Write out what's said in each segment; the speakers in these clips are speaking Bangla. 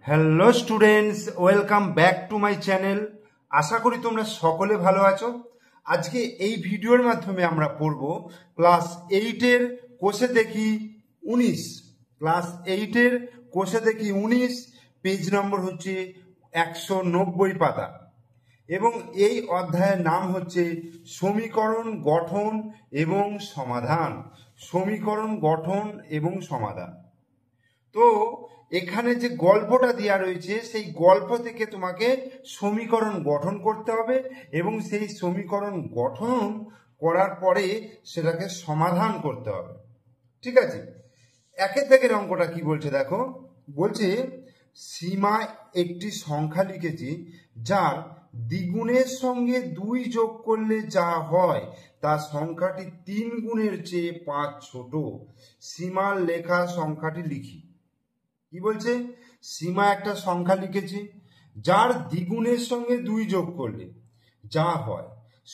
Hello students, welcome back to my channel. আশা করি তোমরা সকলে ভালো আছো। আজকে এই ভিডিওর মাধ্যমে আমরা পড়ব ক্লাস 8-এর কোষে দেখি 19। ক্লাস 8-এর কোষে দেখি 19, পেজ নম্বর হচ্ছে 190 পাতা, এবং এই অধ্যায়ের নাম হচ্ছে সমীকরণ গঠন এবং সমাধান। সমীকরণ গঠন এবং সমাধান। তো এখানে যে গল্পটা দেওয়া রয়েছে সেই গল্প থেকে তোমাকে সমীকরণ গঠন করতে হবে, এবং সেই সমীকরণ গঠন করার পরে সেটাকে সমাধান করতে হবে। ঠিক আছে, একের থেকে অঙ্কটা কি বলছে দেখো। বলছে সীমা একটি সংখ্যা লিখেছি যার দ্বিগুণের সঙ্গে 2 যোগ করলে যা হয় তা সংখ্যাটি 3 গুণের চেয়ে 5 ছোট। সীমার লেখা সংখ্যাটি লিখি। কি বলছে? সীমা একটা সংখ্যা লিখেছি যার দ্বিগুণের সঙ্গে 2 যোগ করলে যা হয়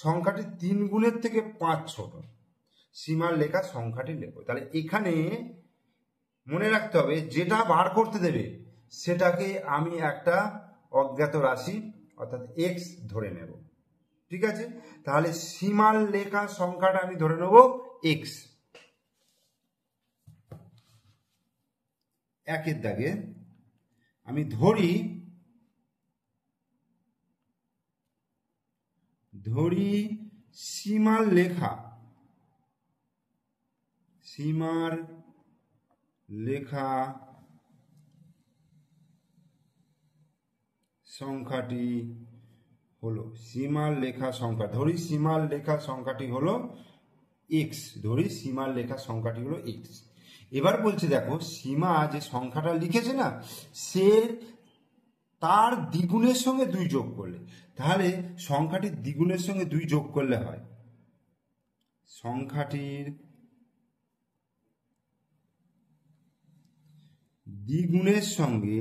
সংখ্যাটি 3 গুণের থেকে 5 ছোট। সীমার লেখা সংখ্যাটি লেখো। তাহলে এখানে মনে রাখতে হবে, যেটা বার করতে দেবে সেটাকে আমি একটা অজ্ঞাত রাশি অর্থাৎ এক্স ধরে নেব। ঠিক আছে, তাহলে সীমার লেখা সংখ্যাটা আমি ধরে নেব এক্স। একের দাগে আমি ধরি সীমার লেখা সংখ্যাটি হলো সীমার লেখা সংখ্যা। ধরি সীমার লেখা সংখ্যাটি হলো এক্স। এবার বলছে দেখো, সীমা যে সংখ্যাটা লিখেছে না, সে তার দ্বিগুণের সঙ্গে 2 যোগ করলে, তাহলে সংখ্যাটির দ্বিগুণের সঙ্গে 2 যোগ করলে হয় সংখ্যাটির দ্বিগুণের সঙ্গে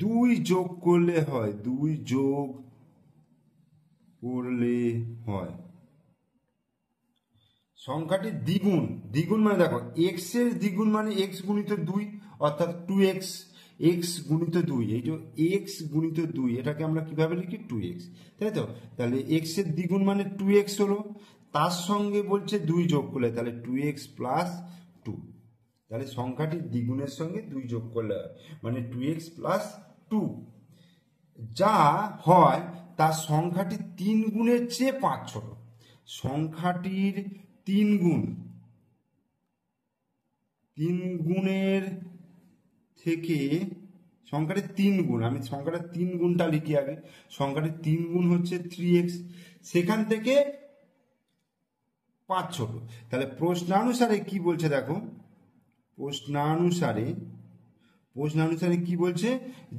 2 যোগ করলে হয়। সংখ্যাটির দ্বিগুণ মানে দেখো, এক্স এর দ্বিগুণ মানে এক্স গুণিত 2 অর্থাৎ 2x। এক্স গুণিত 2, এই যে এক্স গুণিত 2, এটাকে আমরা কিভাবে লিখি? 2x, তাই তো? তাহলে এক্স এর দ্বিগুণ মানে 2x হলো, তার সঙ্গে বলছে 2 যোগ করলে, তাহলে 2x প্লাস 2। তাহলে সংখ্যাটির দ্বিগুণের সঙ্গে 2 যোগ করলে হয় মানে 2x প্লাস 2, যা হয় তার সংখ্যাটি 3 গুণের চেয়ে 5 ছোট। সংখ্যাটির 3 গুণের থেকে সংখ্যাটির 3 গুণ, আমি সংখ্যাটা 3 গুণটা লিখি আগে। সংখ্যাটির 3 গুণ হচ্ছে 3x, সেখান থেকে 5 ছোট। তাহলে প্রশ্নানুসারে কি বলছে দেখো, প্রশ্নানুসারে কি বলছে,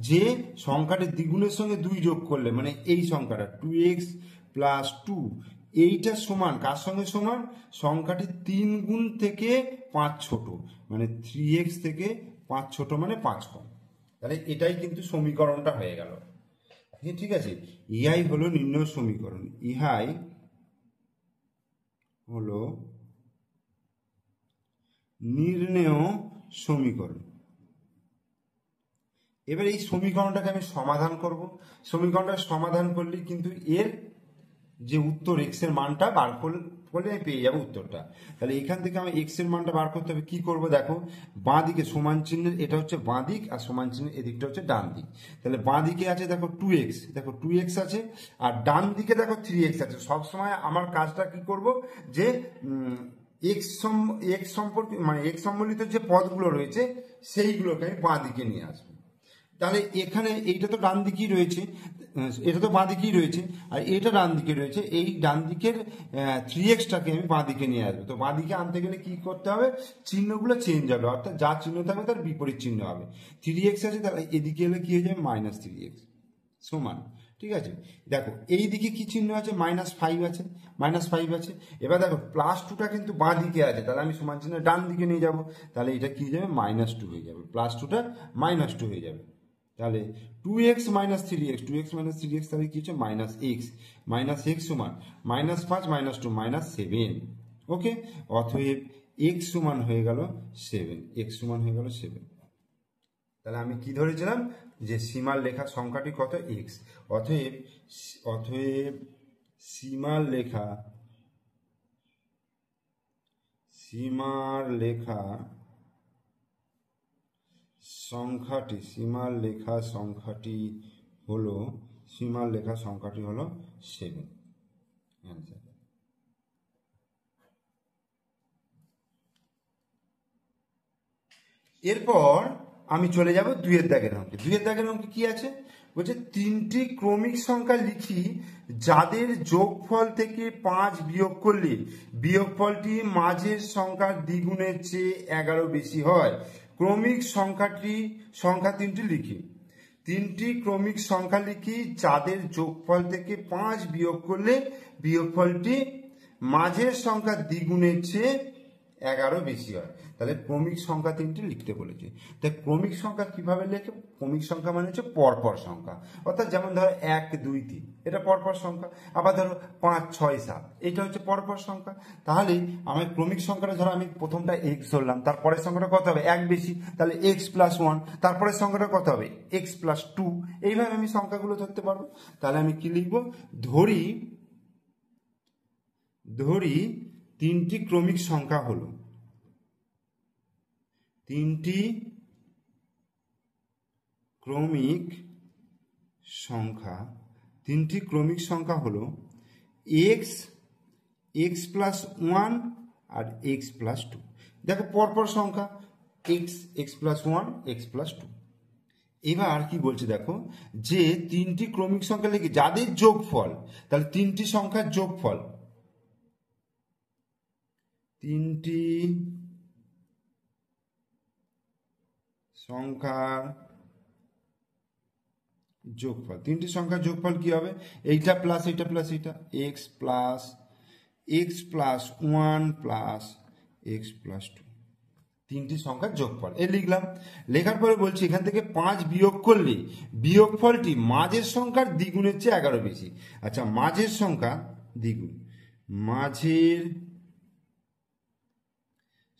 যে সংখ্যাটির দ্বিগুণের সঙ্গে 2 যোগ করলে মানে এই সংখ্যাটা 2x প্লাস 2, এইটা সমান কার সঙ্গে সমান? সংখ্যাটি 3 গুণ থেকে 5 ছোট, মানে 3x থেকে 5 ছোট মানে 5 কম। তাহলে এটাই কিন্তু সমীকরণটা হয়ে গেল। ঠিক আছে, ইহাই হলো নির্ণয় সমীকরণ। ইহাই হলো নির্ণয় সমীকরণ। এবার এই সমীকরণটাকে আমি সমাধান করব। সমীকরণটা সমাধান করলে কিন্তু এর যে উত্তর এক্স এর মানটা বার করলে আমি পেয়ে যাবো উত্তরটা। তাহলে এখান থেকে আমি এক্স এর মানটা বার করতে হবে। কি করব দেখো, বাঁ দিকে সমান চিহ্নের এটা হচ্ছে বাঁ দিক, আর সমান চিহ্নের এদিকটা হচ্ছে ডান দিক। তাহলে বাঁ দিকে আছে দেখো 2x, দেখো 2x আছে, আর ডান দিকে দেখো 3x আছে। সবসময় আমার কাজটা কি করব, যে এক্স সম্পর্কে মানে এক্স সম্বলিত যে পদগুলো রয়েছে সেইগুলোকে আমি বাঁ দিকে নিয়ে আসবো। তাহলে এখানে এইটা তো ডান দিকেই রয়েছে, এটা তো বাঁ দিকেই রয়েছে, আর এটা ডান দিকে রয়েছে। এই ডান দিকের 3xটাকে আমি বাঁ দিকে নিয়ে আসবো। তো বাঁ দিকে আনতে গেলে কি করতে হবে, চিহ্নগুলো চেঞ্জ হবে, অর্থাৎ যা চিহ্ন থাকবে তার বিপরীত চিহ্ন হবে। 3x আছে, তাহলে এদিকে এলে কি হয়ে যাবে, -3x সমান। ঠিক আছে, দেখো এই দিকে কি চিহ্ন আছে, -5 আছে, এবার দেখো +2টা কিন্তু বাঁ দিকে আছে, তাহলে আমি সমান চিহ্ন ডান দিকে নিয়ে যাব। তাহলে এটা কি হয়ে যাবে, -2 হয়ে যাবে, +2টা -2 হয়ে যাবে। তাহলে 2x - 3x, তাহলে কি হচ্ছে -x সমান -5 - 2 -7। ওকে, অতএব এক্স সমান হয়ে গেল 7, এক্স সমান হয়ে গেল 7। তাহলে আমি কি ধরেছিলাম যে সীমার লেখা সংখ্যাটি কত, এক্স। অতএব অতএব সীমার লেখা সংখ্যাটি হলো 7। অ্যান্সার। এরপর আমি চলে যাব 2-এর দাগের অঙ্কে। 2-এর দাগের অঙ্কে কি আছে বলছে, 3টি ক্রমিক সংখ্যা লিখি যাদের যোগফল থেকে 5 বিয়োগ করলে বিয়োগফলটি মাঝের সংখ্যার দ্বিগুণের চেয়ে 11 বেশি হয়। ক্রমিক সংখ্যা 3টি লিখি। 3টি ক্রমিক সংখ্যা লিখি যাদের যোগফল থেকে 5 বিয়োগ করলে বিয়োগফলটি মাঝের সংখ্যার দ্বিগুণের চেয়ে 11 বেশি হয়। তাহলে ক্রমিক সংখ্যা 3টি লিখতে বলেছে। তাই ক্রমিক সংখ্যা কিভাবে লেখে? ক্রমিক সংখ্যা মানে হচ্ছে পরপর সংখ্যা, অর্থাৎ যেমন ধরো 1, 2, 3 এটা পরপর সংখ্যা, আবার ধরো 5, 6, 7 এটা হচ্ছে পরপর সংখ্যা। তাহলে আমার ক্রমিক সংখ্যাটা ধরো আমি প্রথমটা এক্স ধরলাম, তারপরের সংখ্যাটা কত হবে, 1 বেশি, তাহলে এক্স প্লাস 1, তারপরের সংখ্যাটা কত হবে, এক্স প্লাস 2। এইভাবে আমি সংখ্যাগুলো ধরতে পারবো। তাহলে আমি কি লিখবো, ধরি 3টি ক্রমিক সংখ্যা হলো 3টি ক্রমিক সংখ্যা হলো এক্স, এক্স প্লাস 1 আর এক্স প্লাস 2। দেখো পরপর সংখ্যা, x, x plus 1, x plus 2। এবার কি বলছে দেখো, যে 3টি ক্রমিক সংখ্যা লিখে যাদের যোগফল, তাহলে 3টি সংখ্যার যোগফল, 3টি সংখ্যার যোগফল কি হবে, এইটা প্লাস এইটা প্লাস এইটা, x plus 1 plus x plus 2। 3টি সংখ্যার যোগফল এ লিখলাম। লেখার পরে বলছি এখান থেকে 5 বিয়োগ করলে বিয়োগফলটি মাঝের সংখ্যার দ্বিগুণের চেয়ে 11 বেশি। আচ্ছা, মাঝের সংখ্যা দ্বিগুণ, মাঝের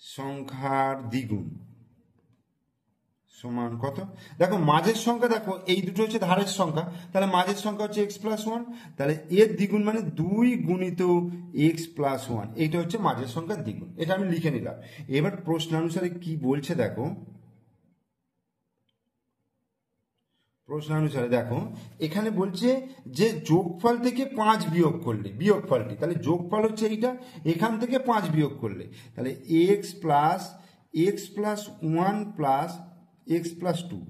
সংখ্যার দ্বিগুণ সমান কত? দেখো মাঝের সংখ্যা, দেখো এই দুটো হচ্ছে ধারের সংখ্যা, তাহলে মাঝের সংখ্যা হচ্ছে এক্স প্লাস 1, তাহলে এর দ্বিগুণ মানে 2 গুণিত এক্স প্লাস 1, এইটা হচ্ছে মাঝের সংখ্যার দ্বিগুণ। এটা আমি লিখে নিলাম। এবার প্রশ্নানুসারে কি বলছে দেখো, এখানে বলছে যে যোগফল থেকে 5 বিয়োগ করলে বিয়োগফলটি, তাহলে যোগফল হচ্ছে এইটা, এখান থেকে 5 বিয়োগ করলে তাহলে x plus 1 plus x plus 2,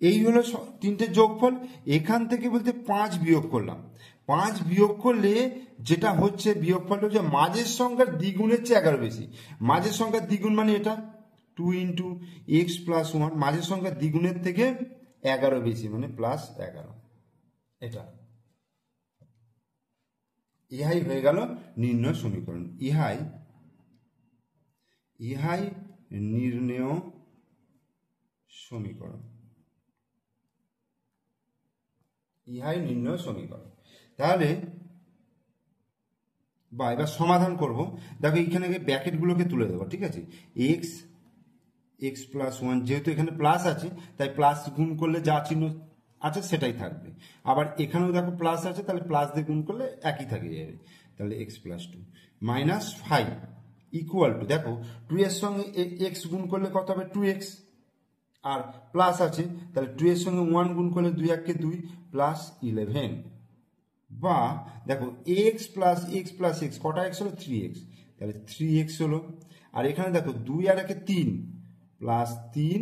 এই হলো 3টে যোগফল। এখান থেকে বলতে 5 বিয়োগ করলাম, 5 বিয়োগ করলে যেটা হচ্ছে বিয়োগফলটা হচ্ছে মাঝের সংখ্যার দ্বিগুণের চেয়ে 11 বেশি। মাঝের সংখ্যার দ্বিগুণ মানে এটা 2 ইন্টু এক্স প্লাস 1, মাঝের সংখ্যার দ্বিগুণের থেকে 11 বেশি মানে প্লাস 11। এটা ইহাই হয়ে গেল নির্ণয় সমীকরণ। ইহাই নির্ণয় সমীকরণ। তাহলে এবার সমাধান করব। দেখো এইখানে ব্র্যাকেটগুলোকে তুলে দেবো, ঠিক আছে। এক্স প্লাস 1, যেহেতু এখানে প্লাস আছে তাই প্লাস গুণ করলে যা চিহ্ন আছে সেটাই থাকবে। আবার এখানেও দেখো প্লাস আছে, তাহলে প্লাস দিয়ে গুণ করলে একই থাকে যাবে। তাহলে x plus 2 minus 5 equal to, দেখো 2 এর সঙ্গে এক্স গুণ করলে কত হবে, 2x, আর প্লাস আছে তাহলে 2 এর সঙ্গে 1 গুণ করলে 2 1 কে 2 প্লাস 11, বা দেখো এক্স প্লাস এক্স কটা এক্স হলো, 3x, তাহলে 3x হলো। আর এখানে দেখো 2 আর 1 3 plus 3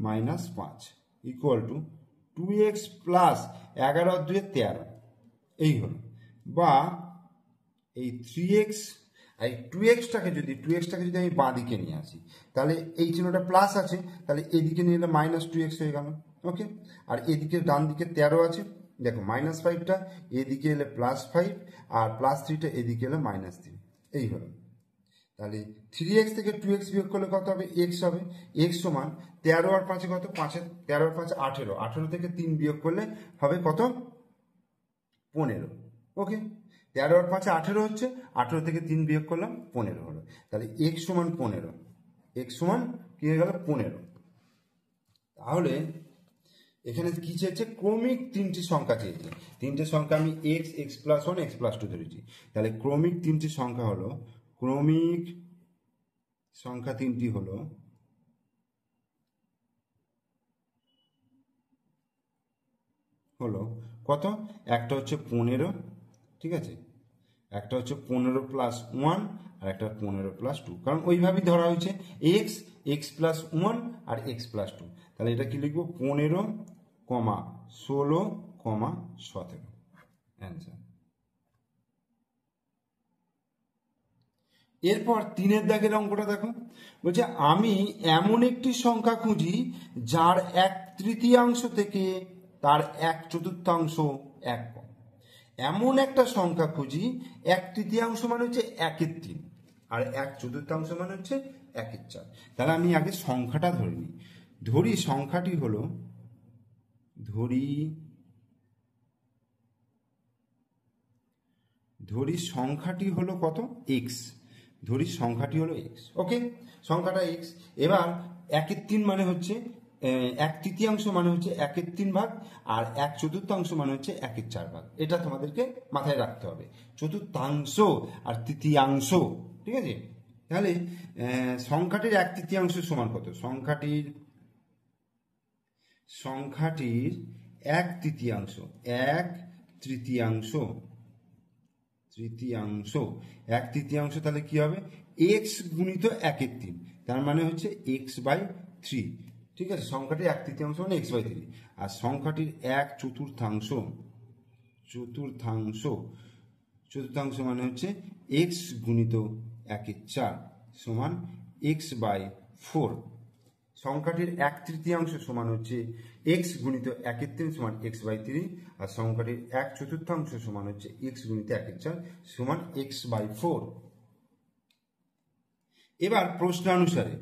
minus 5 equal to 2x plus 11 আর 2 13, এই হলো। বা এই 3x আর 2xটাকে যদি আমি বাঁ দিকে নিয়ে আসি, তাহলে এই চিহ্নটা প্লাস আছে, তাহলে এদিকে নিয়ে এলে মাইনাস 2x হয়ে গেল। ওকে, আর এদিকে ডান দিকে 13 আছে, দেখো মাইনাস 5টা এদিকে এলে প্লাস 5, আর প্লাস 3টা এদিকে এলে মাইনাস 3, এই হলো। তাহলে 3x থেকে 2x বিয়োগ করলে কত হবে, x হবে। x সমান 13 আর 5 কত, 13 আর 5 18, 18 থেকে 3 বিয়োগ করলে হবে কত, 15। ওকে, 13 আর 5 18 হচ্ছে, 18 থেকে 3 বিয়োগ করলাম 15 হলো। তাহলে x সমান 15। এক্স সমান কি হয়ে গেল 15। তাহলে এখানে কি চেয়েছে, ক্রমিক তিনটি সংখ্যা চেয়েছে। তিনটে সংখ্যা আমি x, x plus one, x plus two ধরেছি। তাহলে ক্রমিক তিনটি সংখ্যা হলো, ক্রমিক সংখ্যা তিনটি হলো কত, একটা হচ্ছে 15, ঠিক আছে, একটা হচ্ছে 15 প্লাস ওয়ান, আর একটা 15 প্লাস টু, কারণ ওইভাবেই ধরা হয়েছে এক্স, এক্স প্লাস ওয়ান আর এক্স প্লাস টু। তাহলে এটা কি লিখবো, 15, 16, 17 অ্যান্সার। এরপর 3 দাগের অঙ্কটা দেখো, বলছে আমি এমন একটি সংখ্যা খুঁজি যার 1/3 থেকে তার 1/4 এক কম। এমন একটা সংখ্যা খুঁজি 1/3 মানে হচ্ছে 1/3, আর 1/4 মানে হচ্ছে 1/4। তাহলে আমি আগে সংখ্যাটা ধরে নিই। সংখ্যাটি হলো, সংখ্যাটি হলো কত, এক্স। সংখ্যাটি হলো এক্স, ওকে, সংখ্যাটা এক্স। এবার 1/3 মানে হচ্ছে 1/3 মানে হচ্ছে 1/3 ভাগ, আর 1/4 মানে হচ্ছে 1/4 ভাগ। এটা তোমাদেরকে মাথায় রাখতে হবে, চতুর্থাংশ আর তৃতীয়াংশ, ঠিক আছে। তাহলে সংখ্যাটির 1/3 সমান কত, সংখ্যাটির 1/3 তাহলে কি হবে, এক্স গুণিত 1/3, তার মানে হচ্ছে x/3, ঠিক আছে। সংখ্যাটির 1/3 মানে x/3, আর সংখ্যাটির 1/4 মানে হচ্ছে x গুণিত 1/4 সমান x/4। সংখ্যাটির 1/3 সমান হচ্ছে x গুণিত 1/3 সমান x/3, আর সংখ্যাটির 1/4 সমান হচ্ছে x গুণিত 1/4 সমান x/4। এবার প্রশ্নানুসারে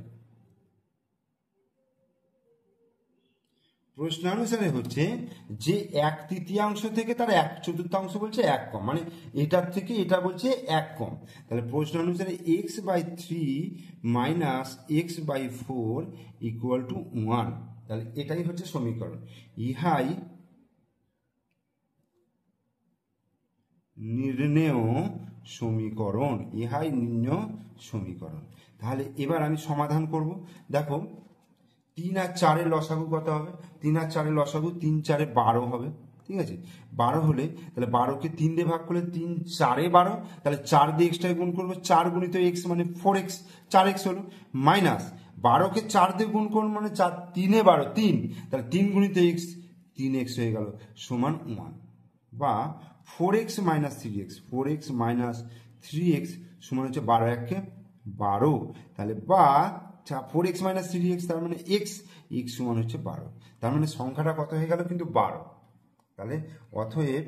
হচ্ছে যে 1/3 থেকে তার 1/4 বলছে এক কম, মানে এটার থেকে এটা বলছে এক কম। তাহলে প্রশ্নানুসারে x/3 minus x/4 equal to 1। তাহলে এটাই হচ্ছে সমীকরণ, ইহাই নির্ণেয় সমীকরণ। তাহলে এবার আমি সমাধান করব। দেখো 3 আর 4 লসাগু কত হবে, 3 আর 4 লসাগু 3 4 12 হবে, ঠিক আছে। 12 হলে তাহলে 12কে 3 দিয়ে ভাগ করলে 3 4 12, তাহলে 4 দিয়ে এক্সট্রা গুণ করবো, 4 গুণিত এক্স মানে 4x, 4x হলো, মাইনাস 12কে 4 দিয়ে গুণ করবো মানে 4 3 12 3, তাহলে 3 গুণিত এক্স 3x হয়ে গেল সমান 1, বা 4x মাইনাস 3x সমান হচ্ছে 12 1 12, তাহলে বা 4x মাইনাস 3x তার মানে x সমান হচ্ছে 12, তার মানে সংখ্যাটা কত হয়ে গেল কিন্তু 12। তাহলে অতএব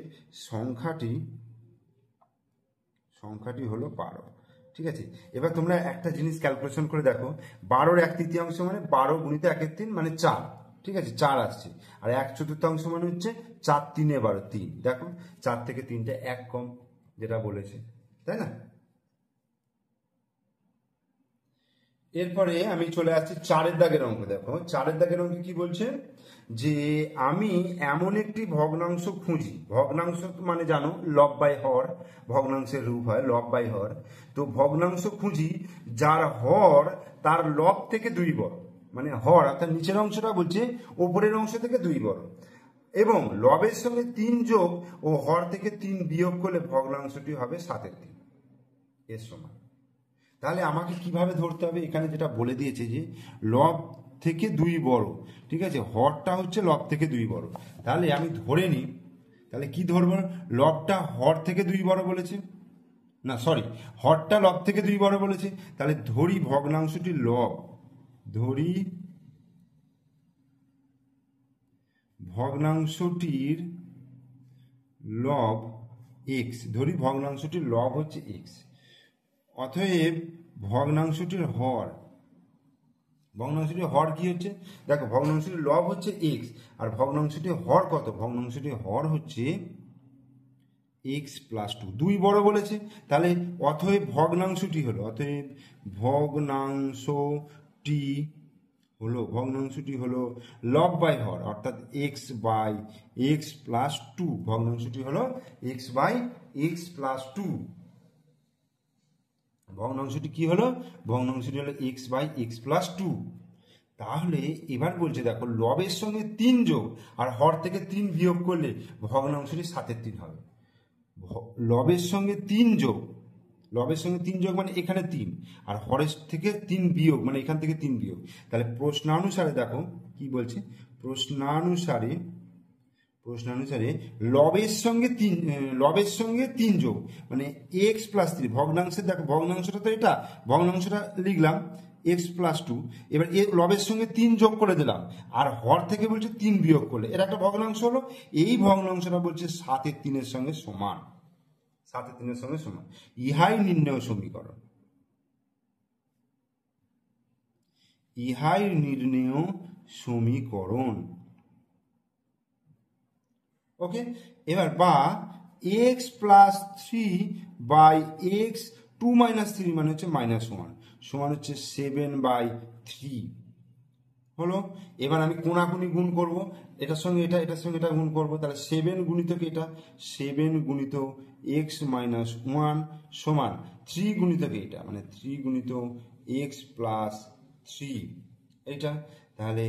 সংখ্যাটি হলো 12, ঠিক আছে। এবার তোমরা একটা জিনিস ক্যালকুলেশন করে দেখো, 12-র 1/3 মানে 12 গুণিত 1/3 মানে 4, ঠিক আছে, 4 আসছে, আর 1/4 মানে হচ্ছে 4 3 12 3, দেখো 4 থেকে 3টা এক কম, যেটা বলেছে, তাই না। এরপরে আমি চলে আসছি 4 দাগের অঙ্ক। দেখো 4 দাগের অঙ্কে কি বলছে, যে আমি এমন একটি ভগ্নাংশ খুঁজি, ভগ্নাংশ মানে জানো লব বাই হর, ভগ্নাংশের রূপ হয় লব বাই হর। তো ভগ্নাংশ খুঁজি যার হর তার লব থেকে 2 বড়, মানে হর অর্থাৎ নিচের অংশটা বলছে ওপরের অংশ থেকে 2 বড়, এবং লবের সঙ্গে 3 যোগ ও হর থেকে 3 বিয়োগ করলে ভগ্নাংশটি হবে 7/3 এর সমান। তাহলে আমাকে কিভাবে ধরতে হবে, এখানে যেটা বলে দিয়েছে যে লব থেকে 2 বড়, ঠিক আছে, হরটা হচ্ছে লব থেকে 2 বড়। তাহলে আমি ধরে নিই, তাহলে কি ধরবো, লবটা হর থেকে 2 বড় বলেছে, না সরি, হরটা লব থেকে 2 বড় বলেছে, তাহলে ধরি ভগ্নাংশটির লব, লব এক্স, ধরি ভগ্নাংশটির লব হচ্ছে এক্স। অতএব ভগ্নাংশটির হর কি হচ্ছে, দেখো ভগ্নাংশটির লব হচ্ছে এক্স, আর ভগ্নাংশটির হর কত, ভগ্নাংশটির হর হচ্ছে এক্স প্লাস 2, 2 বড় বলেছে, তাহলে অতএব ভগ্নাংশটি হলো, ভগ্নাংশটি হলো লব বাই হর, অর্থাৎ x by x plus two. ভগ্নাংশটি হলো x by x plus two. ভগ্নাংশটি কি হলো? ভগ্নাংশটি হলো x by x plus two. তাহলে এবার বলছে দেখো, লবের সঙ্গে 3 যোগ আর হর থেকে 3 বিয়োগ করলে ভগ্নাংশটি 7/3 হবে। লবের সঙ্গে 3 যোগ, লবের সঙ্গে 3 যোগ মানে এখানে 3, আর হরের থেকে 3 বিয়োগ মানে এখান থেকে 3 বিয়োগ। তাহলে প্রশ্নানুসারে দেখো কি বলছে, প্রশ্নানুসারে লবের সঙ্গে 3 যোগ মানে এক্স প্লাস 3। ভগ্নাংশের দেখো, ভগ্নাংশটা তো এটা, ভগ্নাংশটা লিখলাম এক্স প্লাস টু। এবার লবের সঙ্গে 3 যোগ করে দিলাম, আর হর থেকে বলছে 3 বিয়োগ করলে এটা একটা ভগ্নাংশ হলো। এই ভগ্নাংশটা বলছে 7/3 সঙ্গে সমান, 7/3 সঙ্গে সমান। ইহাই নির্ণয় সমীকরণ, ইহাই নির্ণয় সমীকরণ। ওকে, এবার বা x plus 3 by x 2 minus 3 মানে হচ্ছে -1 সমান হচ্ছে 7/3 হলো। এবার আমি কোনাকুনি গুণ করব, এটার সঙ্গে এটা, এটার সঙ্গে এটা গুণ করব। তাহলে 7 গুণিতক এটা, 7 গুণিত এক্স মাইনাস 1 সমান 3 গুণিতক এটা, মানে 3 গুণিত এক্স প্লাস 3 এইটা। তাহলে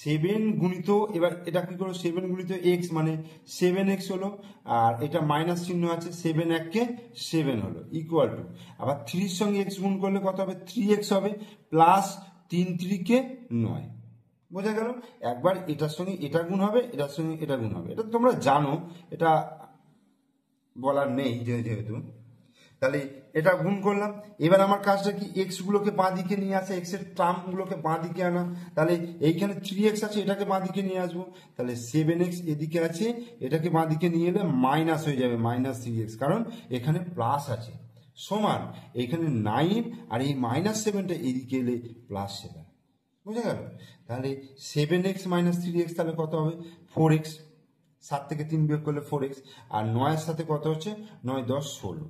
7 গুণিত, এবার এটা কি করবো, 7 গুণিত এক্স মানে 7x হলো, আর এটা মাইনাস চিহ্ন আছে, 7 এককে 7 হলো, ইকুয়াল টু আবার 3 সঙ্গে এক্স গুণ করলে কত হবে, 3x হবে, প্লাস 3 3 কে 9। বোঝা গেল? একবার এটার সঙ্গে এটা গুণ হবে, এটার সঙ্গে এটা গুণ হবে, এটা তোমরা জানো, এটা বলার নেই যেহেতু। তাহলে এটা গুণ করলাম। এবার আমার কাজটা কি, এক্স গুলোকে বাঁ দিকে নিয়ে আসা, এক্স এর টার্ম গুলোকে বাঁ দিকে আনা। তাহলে এইখানে 3x আছে, এটাকে বাঁ দিকে নিয়ে আসবো। তাহলে 7x এদিকে আছে, এটাকে বাঁ দিকে নিয়ে এলে মাইনাস হয়ে যাবে, -3x, কারণ এখানে প্লাস আছে, সমান এখানে 9, আর এই -7টা এদিকে এলে +7। বুঝা গেল? তাহলে 7x - 3x তাহলে কত হবে, 4x। 7 থেকে 3 বিয়োগ করলে 4x, আর 9 এর সাথে কত হচ্ছে, 9 10 16।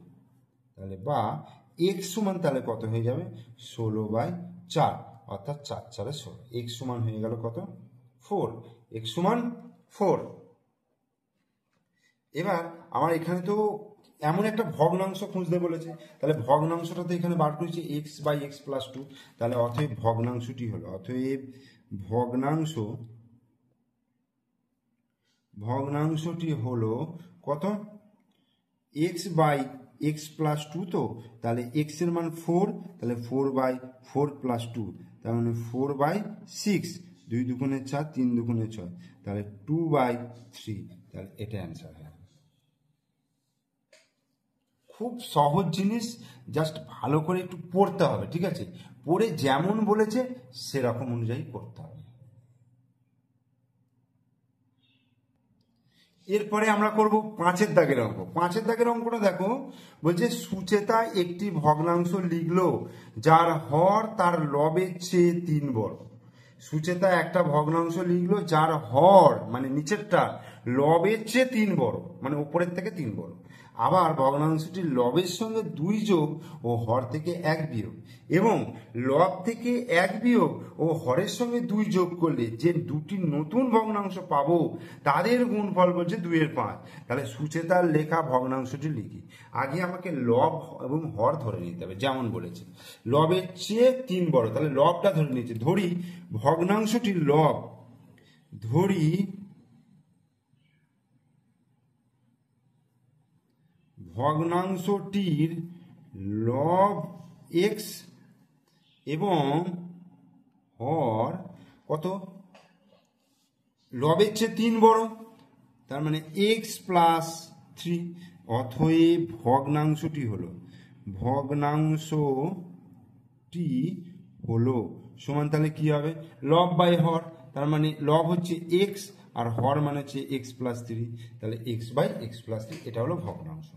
তাহলে বা x সমান তাহলে কত হয়ে যাবে, 16/4, অর্থাৎ 4 4 16। x সমান হয়ে গেল কত, 4। x সমান 4। এবার আমার এখানে তো এমন একটা ভগ্নাংশ খুঁজতে বলেছে, তাহলে ভগ্নাংশটা তো এখানে বার করেছি x by x plus two. তাহলে অতএব ভগ্নাংশটি হলো, অতএব ভগ্নাংশটি হলো কত, x by x plus two. তো তাহলে এক্স এর মান 4, তাহলে 4/4 প্লাস 2, তার মানে 4/6। 2 দুগুণে 4, 3 দুগুণে 6, তাহলে 2/3। তাহলে এটা অ্যান্সার হয়। খুব সহজ জিনিস, জাস্ট ভালো করে একটু পড়তে হবে, ঠিক আছে? পড়ে যেমন বলেছে সেরকম অনুযায়ী পড়তে হবে। এরপরে আমরা করব 5-এর দাগের অঙ্ক। 5-এর দাগের অঙ্কটা দেখো, বলছে সুচেতা একটি ভগ্নাংশ লিখলো যার হর তার লবের চেয়ে 3 বড়। সুচেতা একটা ভগ্নাংশ লিখলো যার হর মানে নিচেরটা লবের চেয়ে 3 বড়, মানে উপরের থেকে 3 বড়। আবার ভগ্নাংশটি লবের সঙ্গে 2 যোগ ও হর থেকে 1 বিয়োগ, এবং লব থেকে 1 বিয়োগ ও হরের সঙ্গে 2 যোগ করলে যে দুটি নতুন ভগ্নাংশ পাবো তাদের গুণফল বলছে 2/5। তাহলে সুচেতার লেখা ভগ্নাংশটি লিখি। আগে আমাকে লব এবং হর ধরে নিতে হবে, যেমন বলেছে লবের চেয়ে 3 বড়, তাহলে লবটা ধরে নিচ্ছে। ধরি ভগ্নাংশটির লব, ধরি ভগ্নাংশটির লব এক্স এবং হর কত, লবের চেয়ে 3 বড়, তার মানে এক্স প্লাস 3। অতএব ভগ্নাংশটি হলো সমান, তাহলে কি হবে, লব বাই হর, তার মানে লব হচ্ছে এক্স আর হর মানে হচ্ছে এক্স প্লাস 3, তাহলে এক্স বাই এক্স প্লাস 3, এটা হলো ভগ্নাংশ।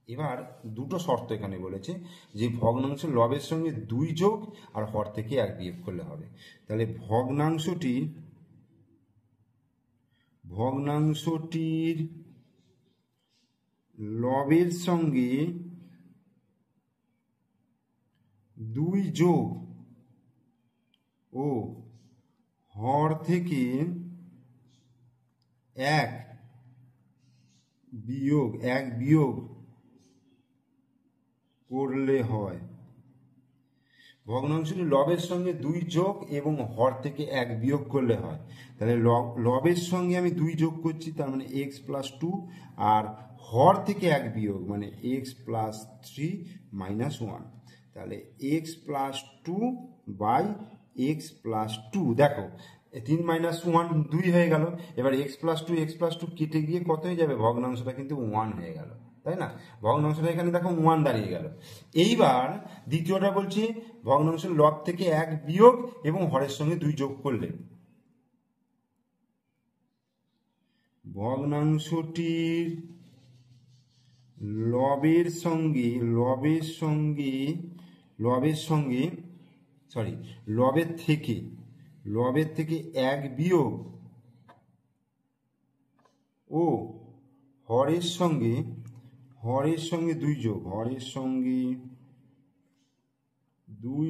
এবার দুটো শর্ত এখানে বলেছে যে ভগ্নাংশ লবের সঙ্গে 2 যোগ আর হর থেকে 1 বিয়োগ করলে হবে। তাহলে ভগ্নাংশটির লবের সঙ্গে 2 যোগ ও হর থেকে এক বিয়োগ করলে হয়। ভগ্নাংশটি লবের সঙ্গে 2 যোগ এবং হর থেকে 1 বিয়োগ করলে হয়। তাহলে লবের সঙ্গে আমি 2 যোগ করছি, তার মানে x প্লাস 2, আর হর থেকে 1 বিয়োগ মানে x প্লাস 3 মাইনাস 1। তাহলে x plus 2 by x plus 2, দেখো 3 মাইনাস 1 2 হয়ে গেল। এবার x প্লাস 2 কেটে গিয়ে কত হয়ে যাবে, ভগ্নাংশটা কিন্তু 1 হয়ে গেল, তাই না? ভগ্নাংশটা এখানে দেখো 1 দাঁড়িয়ে গেল। এইবার দ্বিতীয়টা বলছি, ভগ্নাংশের লব থেকে 1 বিয়োগ এবং হরের সঙ্গে 2 যোগ করলে ভগ্নাংশটির লবের থেকে 1 বিয়োগ ও হরের সঙ্গে 2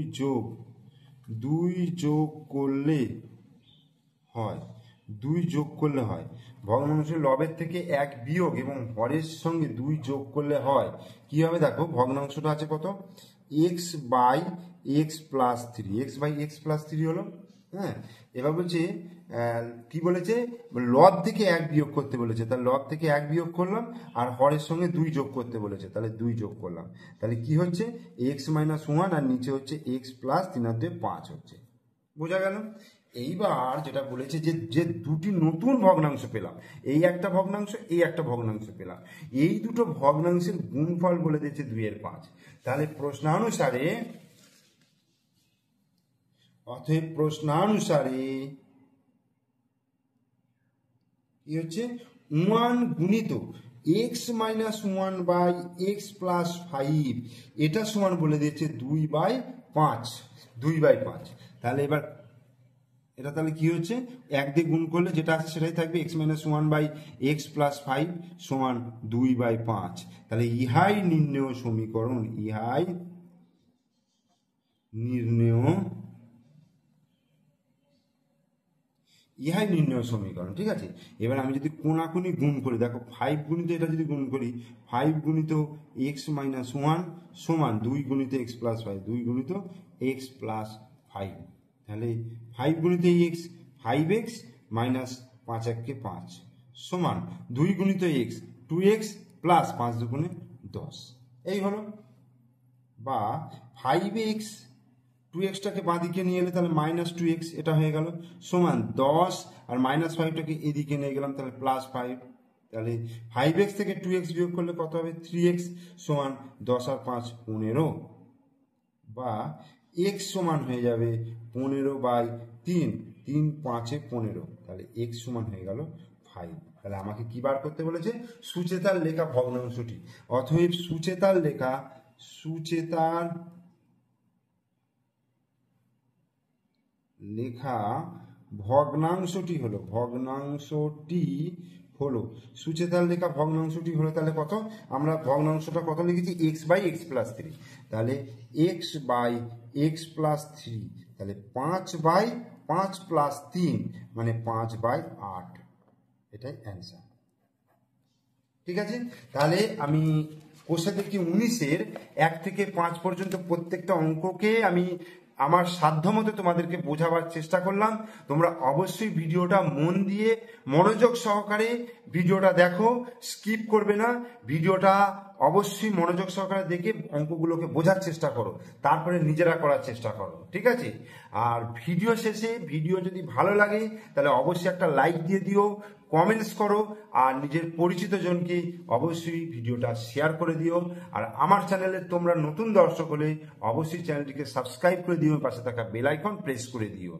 যোগ, করলে হয়। ভগ্নাংশের লবের থেকে 1 বিয়োগ এবং হরের সঙ্গে 2 যোগ করলে হয় কি হবে, দেখো ভগ্নাংশটা আছে কত, x বাই x প্লাস 3 হলো। হ্যাঁ, এবার বলছে কি বলেছে, লব থেকে 1 বিয়োগ করতে বলেছে, তাহলে লব থেকে 1 বিয়োগ করলাম, আর হরের সঙ্গে 2 যোগ করতে বলেছে, তাহলে 2 যোগ করলাম। তাহলে কি হচ্ছে, x মাইনাস 1 আর নিচে হচ্ছে x প্লাস 3 আর 2 5 হচ্ছে। বোঝা গেল? এইবার যেটা বলেছে যে দুটি নতুন ভগ্নাংশ পেলাম, এই একটা ভগ্নাংশ পেলাম, এই দুটো ভগ্নাংশের গুণফল বলে দিয়েছে 2 এর 5। তাহলে প্রশ্নানুসারে কি হচ্ছে, 1 গুণিত x minus 1 by x plus 5, এটা সমান বলে দিয়েছে 2/5। তাহলে এবার এটা তাহলে কি হচ্ছে, 1 দিয়ে গুণ করলে যেটা আছে সেটাই থাকবে, x minus 1 by x plus 5 সমান 2/5। তাহলে ইহাই নির্ণেয় সমীকরণ, ঠিক আছে। এবার আমি যদি কোনাকুনি গুণ করি, দেখো 5 গুণিত এটা যদি গুণ করি, 5 গুণিত x মাইনাস 1 সমান 2 গুণিত x প্লাস 5, 2 গুণিত x প্লাস 5। তাহলে 5 গুণিত x 5x মাইনাস 5 1 5 সমান 2 গুণিত x 2x প্লাস 5 দুগুণে 10। এই হলো, বা 5x 2xটাকে বাঁদিকে নিয়ে এলে তাহলে মাইনাস 2x এটা হয়ে গেল, সমান 10 আর মাইনাস 5টাকে এদিকে নিয়ে গেলাম তাহলে প্লাস 5। তাহলে 5x থেকে 2x বিয়োগ করলে কত হবে, 3x সমান 10 আর 5 15, বা x সমান হয়ে যাবে 15/3, 3 5 15, তাহলে x সমান হয়ে গেল 5। তাহলে আমাকে কি বার করতে বলেছে, সুচেতার লেখা ভগ্নাংশটি। অতএব সুচেতার লেখা ভগ্নাংশটি হলো তাহলে কত, আমরা ভগ্নাংশটা কত লিখেছি, x বাই x প্লাস 3। তাহলে x বাই x প্লাস 3, তাহলে 5/5 প্লাস 3 মানে 5/8, এটাই অ্যান্সার। ঠিক আছে, তাহলে আমি কোষে দেখি 19-এর 1 থেকে 5 পর্যন্ত প্রত্যেকটা অঙ্ককে আমি আমার সাধ্যমতো তোমাদেরকে বোঝাবার চেষ্টা করলাম। তোমরা অবশ্যই ভিডিওটা মন দিয়ে মনোযোগ সহকারে ভিডিওটা দেখো, স্কিপ করবে না। ভিডিওটা অবশ্যই মনোযোগ সহকারে দেখে অঙ্কগুলোকে বোঝার চেষ্টা করো, তারপরে নিজেরা করার চেষ্টা করো। ঠিক আছে, আর ভিডিও শেষে ভিডিও যদি ভালো লাগে তাহলে অবশ্যই একটা লাইক দিয়ে দিও, কমেন্টস করো, আর নিজের পরিচিত জনকে অবশ্যই ভিডিওটা শেয়ার করে দিও। আর আমার চ্যানেলে তোমরা নতুন দর্শক হলে অবশ্যই চ্যানেলটিকে সাবস্ক্রাইব করে দিও, পাশে থাকা বেল আইকন প্রেস করে দিও।